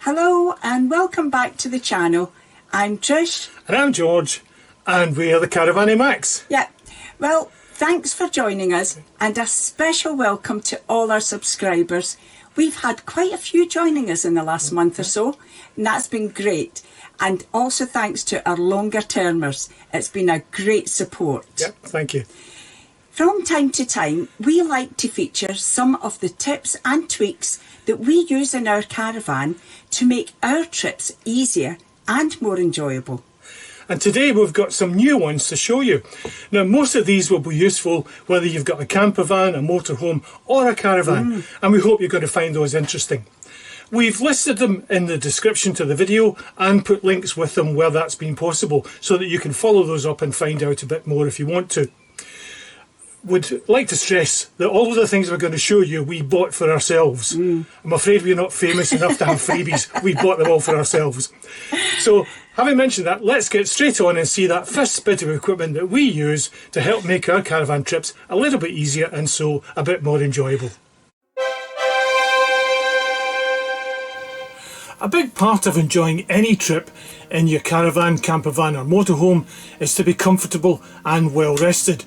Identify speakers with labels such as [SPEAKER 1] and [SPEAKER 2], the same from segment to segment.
[SPEAKER 1] Hello and welcome back to the channel. I'm Trish.
[SPEAKER 2] And I'm George, and we are the CampervanBits.
[SPEAKER 1] Yeah, well, thanks for joining us and a special welcome to all our subscribers. We've had quite a few joining us in the last month or so, and that's been great. And also thanks to our longer termers. It's been a great support.
[SPEAKER 2] Yep, thank you.
[SPEAKER 1] From time to time, we like to feature some of the tips and tweaks that we use in our caravan to make our trips easier and more enjoyable.
[SPEAKER 2] And today we've got some new ones to show you. Now, most of these will be useful whether you've got a camper van, a motorhome or a caravan, and we hope you're going to find those interesting. We've listed them in the description to the video and put links with them where that's been possible so that you can follow those up and find out a bit more if you want to. Would like to stress that all of the things we're going to show you we bought for ourselves. I'm afraid we're not famous enough to have freebies. We bought them all for ourselves. So having mentioned that, let's get straight on and see that first bit of equipment that we use to help make our caravan trips a little bit easier and so a bit more enjoyable. A big part of enjoying any trip in your caravan, campervan or motorhome is to be comfortable and well rested.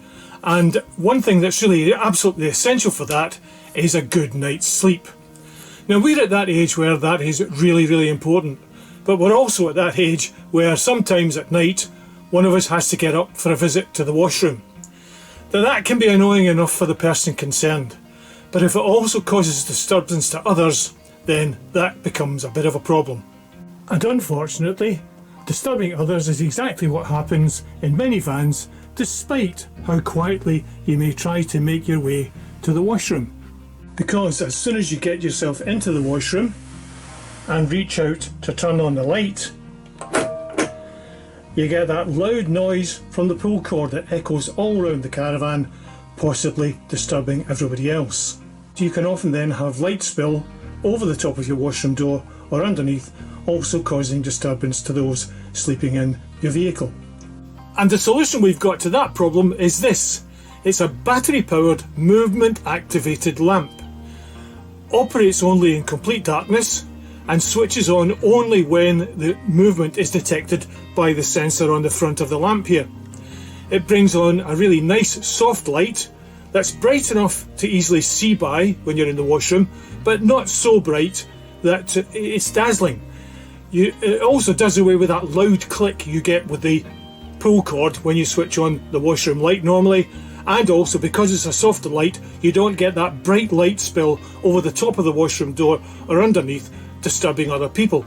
[SPEAKER 2] And one thing that's really absolutely essential for that is a good night's sleep. Now, we're at that age where that is really, really important. But we're also at that age where sometimes at night one of us has to get up for a visit to the washroom. Now, that can be annoying enough for the person concerned. But if it also causes disturbance to others, then that becomes a bit of a problem. And unfortunately, disturbing others is exactly what happens in many vans, despite how quietly you may try to make your way to the washroom. Because as soon as you get yourself into the washroom and reach out to turn on the light, you get that loud noise from the pull cord that echoes all around the caravan, possibly disturbing everybody else. You can often then have light spill over the top of your washroom door or underneath, also causing disturbance to those sleeping in your vehicle. And the solution we've got to that problem is this. It's a battery-powered, movement-activated lamp. Operates only in complete darkness and switches on only when the movement is detected by the sensor on the front of the lamp here. It brings on a really nice soft light that's bright enough to easily see by when you're in the washroom, but not so bright that it's dazzling. It also does away with that loud click you get with the pull cord when you switch on the washroom light normally, and also because it's a softer light you don't get that bright light spill over the top of the washroom door or underneath, disturbing other people.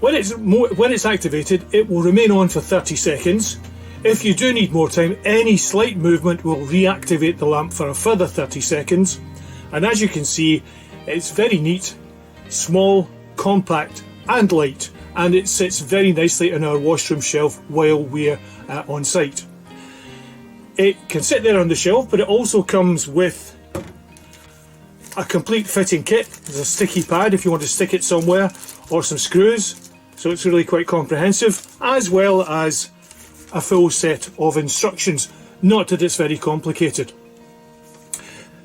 [SPEAKER 2] When it's activated, it will remain on for 30 seconds. If you do need more time, any slight movement will reactivate the lamp for a further 30 seconds. And as you can see, it's very neat, small, compact and light, and it sits very nicely in our washroom shelf while we're on site. It can sit there on the shelf, but it also comes with a complete fitting kit. There's a sticky pad if you want to stick it somewhere, or some screws, so it's really quite comprehensive, as well as a full set of instructions. Not that it's very complicated.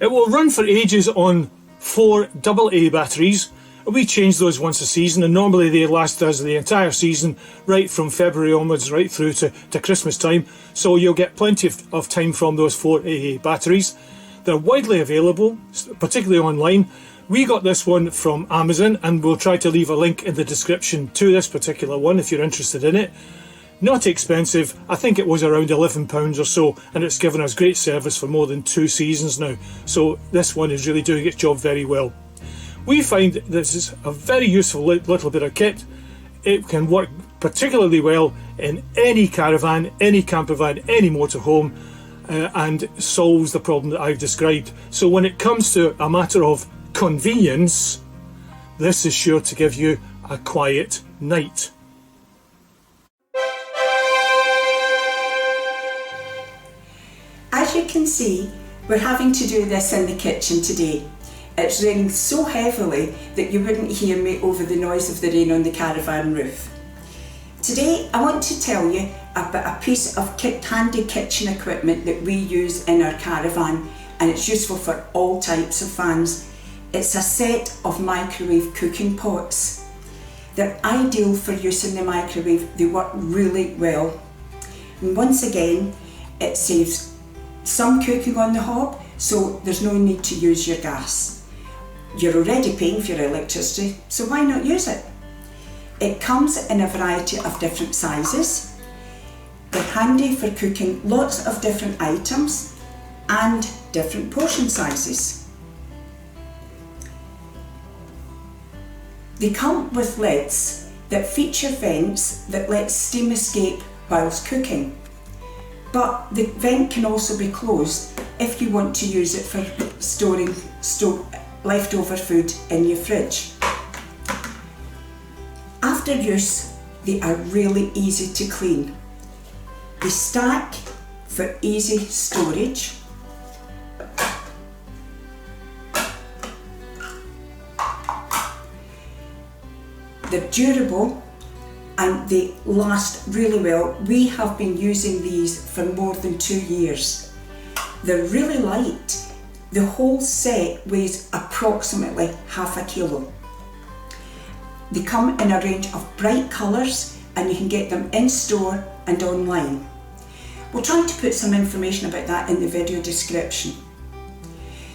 [SPEAKER 2] It will run for ages on 4 AA batteries. We change those once a season, and normally they last us the entire season, right from February onwards right through to Christmas time, so you'll get plenty of time from those 4 AA batteries. They're widely available, particularly online. We got this one from Amazon, and we'll try to leave a link in the description to this particular one if you're interested in it. Not expensive. I think it was around £11 or so, and it's given us great service for more than 2 seasons now, so this one is really doing its job very well. We find this is a very useful little bit of kit. It can work particularly well in any caravan, any campervan, any motorhome, and solves the problem that I've described. So when it comes to a matter of convenience, this is sure to give you a quiet night.
[SPEAKER 1] As you can see, we're having to do this in the kitchen today. It's raining so heavily that you wouldn't hear me over the noise of the rain on the caravan roof. Today I want to tell you about a piece of handy kitchen equipment that we use in our caravan, and it's useful for all types of fans. It's a set of microwave cooking pots. They're ideal for use in the microwave. They work really well. And once again, it saves some cooking on the hob, so there's no need to use your gas. You're already paying for your electricity, so why not use it? It comes in a variety of different sizes. They're handy for cooking lots of different items and different portion sizes. They come with lids that feature vents that let steam escape whilst cooking. But the vent can also be closed if you want to use it for storing leftover food in your fridge. After use, they are really easy to clean. They stack for easy storage. They're durable and they last really well. We have been using these for more than 2 years. They're really light. The whole set weighs approximately half a kilo. They come in a range of bright colours and you can get them in store and online. We'll try to put some information about that in the video description.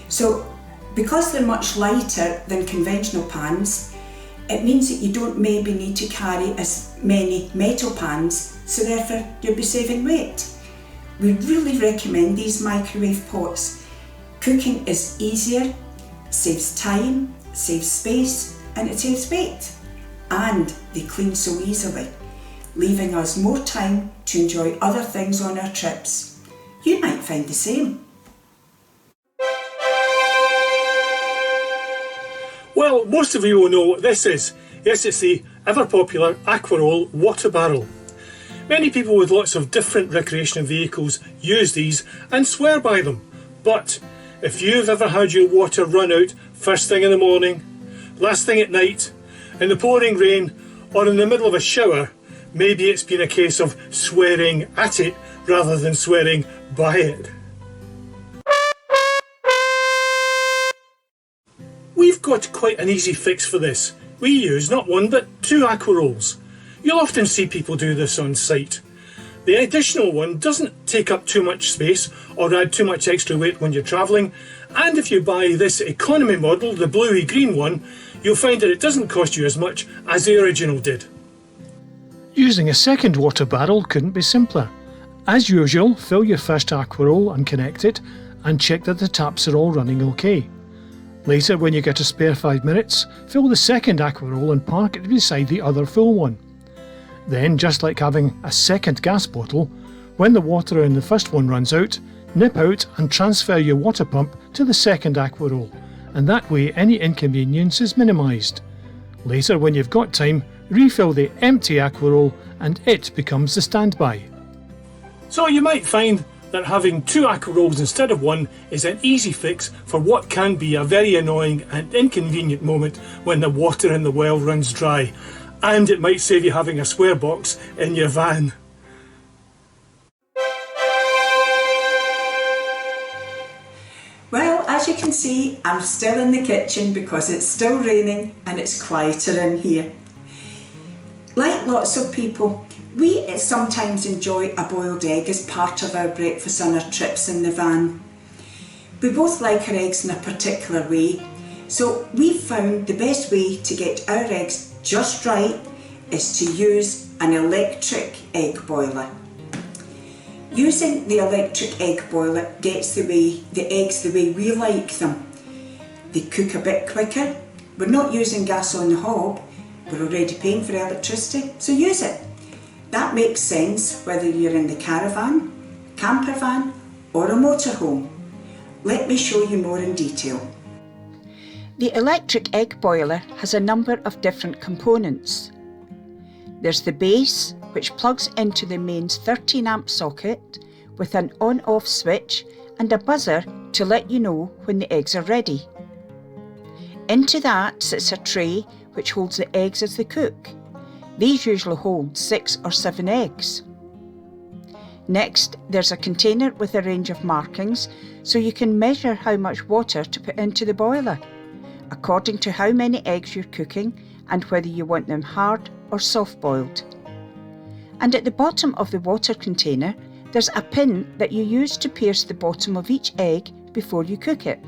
[SPEAKER 1] So, because they're much lighter than conventional pans, it means that you don't maybe need to carry as many metal pans, so therefore you'll be saving weight. We really recommend these microwave pots. Cooking is easier, saves time, saves space, and it saves weight. And they clean so easily, leaving us more time to enjoy other things on our trips. You might find the same.
[SPEAKER 2] Well, most of you will know what this is. Yes, it's the ever popular Aquaroll water barrel. Many people with lots of different recreational vehicles use these and swear by them. But if you've ever had your water run out first thing in the morning, last thing at night, in the pouring rain, or in the middle of a shower, maybe it's been a case of swearing at it rather than swearing by it. We've got quite an easy fix for this. We use not one but 2 Aquarolls. You'll often see people do this on site. The additional one doesn't take up too much space or add too much extra weight when you're travelling, and if you buy this economy model, the bluey green one, you'll find that it doesn't cost you as much as the original did.
[SPEAKER 3] Using a second water barrel couldn't be simpler. As usual, fill your first Aquaroll and connect it, and check that the taps are all running okay. Later, when you get a spare 5 minutes, fill the second Aquaroll and park it beside the other full one. Then, just like having a second gas bottle, when the water in the first one runs out, nip out and transfer your water pump to the second Aquaroll, and that way any inconvenience is minimised. Later, when you've got time, refill the empty Aquaroll and it becomes the standby.
[SPEAKER 2] So you might find that having 2 Aquarolls instead of 1 is an easy fix for what can be a very annoying and inconvenient moment when the water in the well runs dry, and it might save you having a swear box in your van.
[SPEAKER 1] Well, as you can see, I'm still in the kitchen because it's still raining and it's quieter in here. Like lots of people, we sometimes enjoy a boiled egg as part of our breakfast on our trips in the van. We both like our eggs in a particular way, so we found the best way to get our eggs just right is to use an electric egg boiler. Using the electric egg boiler gets the eggs the way we like them. They cook a bit quicker. We're not using gas on the hob. We're already paying for electricity, so use it. That makes sense whether you're in the caravan, camper van or a motorhome. Let me show you more in detail.
[SPEAKER 4] The electric egg boiler has a number of different components. There's the base, which plugs into the mains 13 amp socket with an on-off switch and a buzzer to let you know when the eggs are ready. Into that sits a tray which holds the eggs as they cook. These usually hold 6 or 7 eggs. Next, there's a container with a range of markings so you can measure how much water to put into the boiler, according to how many eggs you're cooking and whether you want them hard or soft boiled. And at the bottom of the water container, there's a pin that you use to pierce the bottom of each egg before you cook it,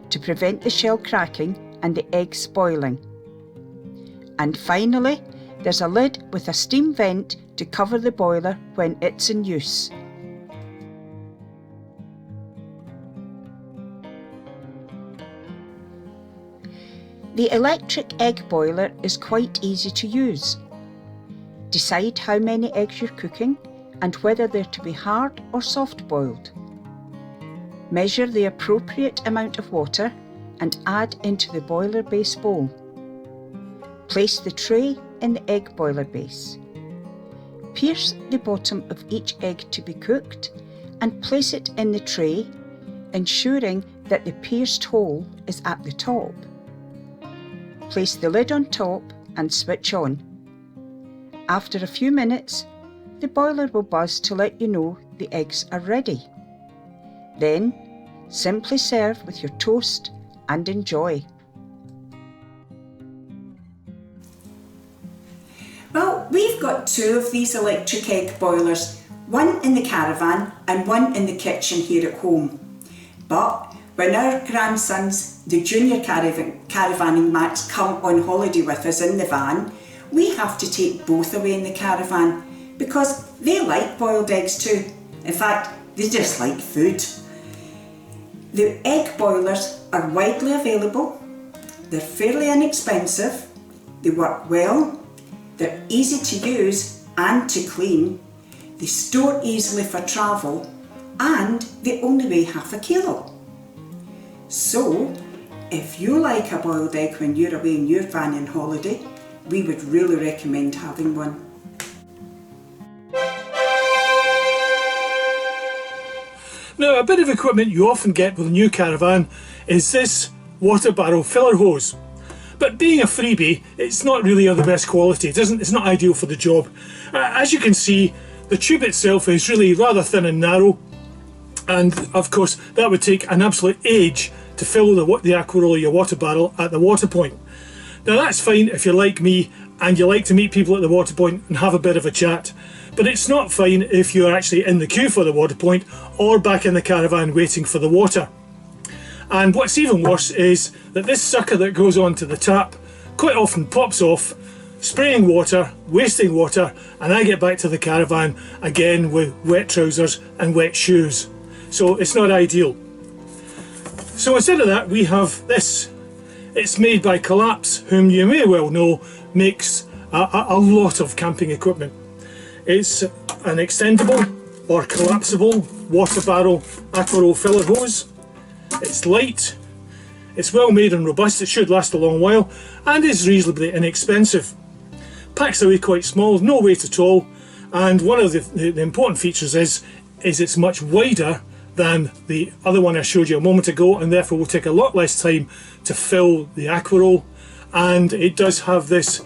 [SPEAKER 4] to prevent the shell cracking and the egg spoiling. And finally, there's a lid with a steam vent to cover the boiler when it's in use. The electric egg boiler is quite easy to use. Decide how many eggs you're cooking and whether they're to be hard or soft boiled. Measure the appropriate amount of water and add into the boiler base bowl. Place the tray in the egg boiler base. Pierce the bottom of each egg to be cooked and place it in the tray, ensuring that the pierced hole is at the top. Place the lid on top and switch on. After a few minutes, the boiler will buzz to let you know the eggs are ready. Then, simply serve with your toast and enjoy.
[SPEAKER 1] Well, we've got 2 of these electric egg boilers, one in the caravan and one in the kitchen here at home. But when our grandsons, the junior caravanning mats, come on holiday with us in the van, we have to take both away in the caravan because they like boiled eggs too. In fact, they just like food. The egg boilers are widely available, they're fairly inexpensive, they work well, they're easy to use and to clean, they store easily for travel, and they only weigh half a kilo. So, if you like a boiled egg when you're away in your van on holiday, we would really recommend having one.
[SPEAKER 2] Now, a bit of equipment you often get with a new caravan is this water barrel filler hose. But being a freebie, it's not really of the best quality. It's not ideal for the job. As you can see, the tube itself is really rather thin and narrow, and of course that would take an absolute age to fill the Aquaroll of your water barrel at the water point. Now that's fine if you're like me and you like to meet people at the water point and have a bit of a chat, but it's not fine if you're actually in the queue for the water point or back in the caravan waiting for the water. And what's even worse is that this sucker that goes onto the tap quite often pops off, spraying water, wasting water, and I get back to the caravan again with wet trousers and wet shoes. So it's not ideal. So instead of that, we have this. It's made by Colapz, whom you may well know makes a lot of camping equipment. It's an extendable or collapsible water barrel Aquaroll filler hose. It's light, it's well made and robust, it should last a long while, and is reasonably inexpensive. Packs away quite small, no weight at all, and one of the important features is it's much wider than the other one I showed you a moment ago, and therefore will take a lot less time to fill the Aquaroll, and it does have this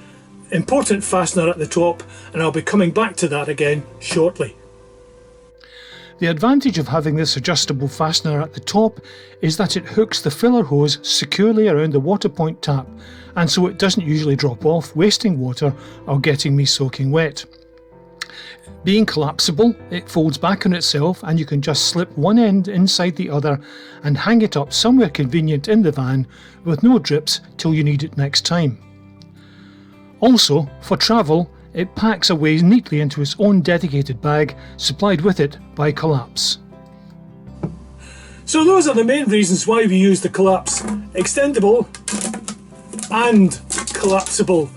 [SPEAKER 2] important fastener at the top, and I'll be coming back to that again shortly.
[SPEAKER 3] The advantage of having this adjustable fastener at the top is that it hooks the filler hose securely around the water point tap, and so it doesn't usually drop off, wasting water or getting me soaking wet. Being collapsible, it folds back on itself and you can just slip one end inside the other and hang it up somewhere convenient in the van with no drips till you need it next time. Also, for travel, it packs away neatly into its own dedicated bag, supplied with it by Colapz.
[SPEAKER 2] So those are the main reasons why we use the Colapz extendable and collapsible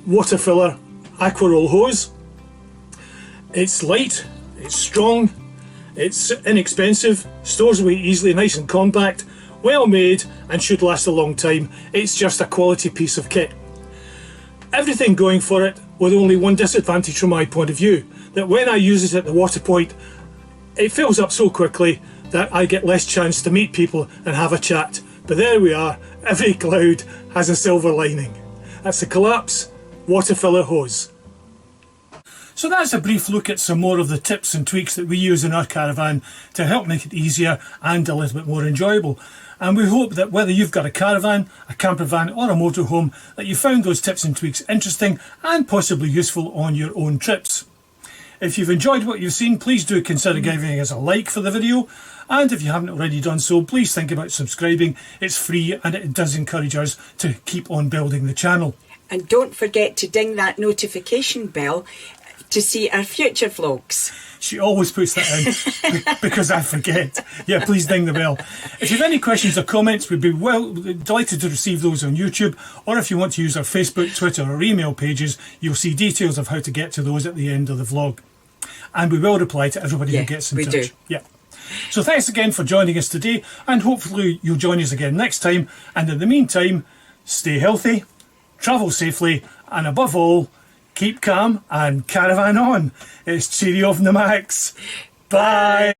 [SPEAKER 2] water filler Aquaroll hose. It's light, it's strong, it's inexpensive, stores away easily, nice and compact, well made, and should last a long time. It's just a quality piece of kit. Everything going for it, with only one disadvantage from my point of view, that when I use it at the water point, it fills up so quickly that I get less chance to meet people and have a chat. But there we are, every cloud has a silver lining. That's the Colapz water filler hose. So that's a brief look at some more of the tips and tweaks that we use in our caravan to help make it easier and a little bit more enjoyable. And we hope that whether you've got a caravan, a camper van or a motorhome, that you found those tips and tweaks interesting and possibly useful on your own trips. If you've enjoyed what you've seen, please do consider giving us a like for the video. And if you haven't already done so, please think about subscribing. It's free and it does encourage us to keep on building the channel.
[SPEAKER 1] And don't forget to ding that notification bell to see our future vlogs.
[SPEAKER 2] She always puts that in because I forget. Yeah, please ding the bell. If you have any questions or comments, we'd be delighted to receive those on YouTube, or if you want to use our Facebook, Twitter or email pages, you'll see details of how to get to those at the end of the vlog. And we will reply to everybody who gets in touch. We do. Yeah. So thanks again for joining us today, and hopefully you'll join us again next time. And in the meantime, stay healthy, travel safely, and above all, keep calm and caravan on. It's cheerio from the Max. Bye.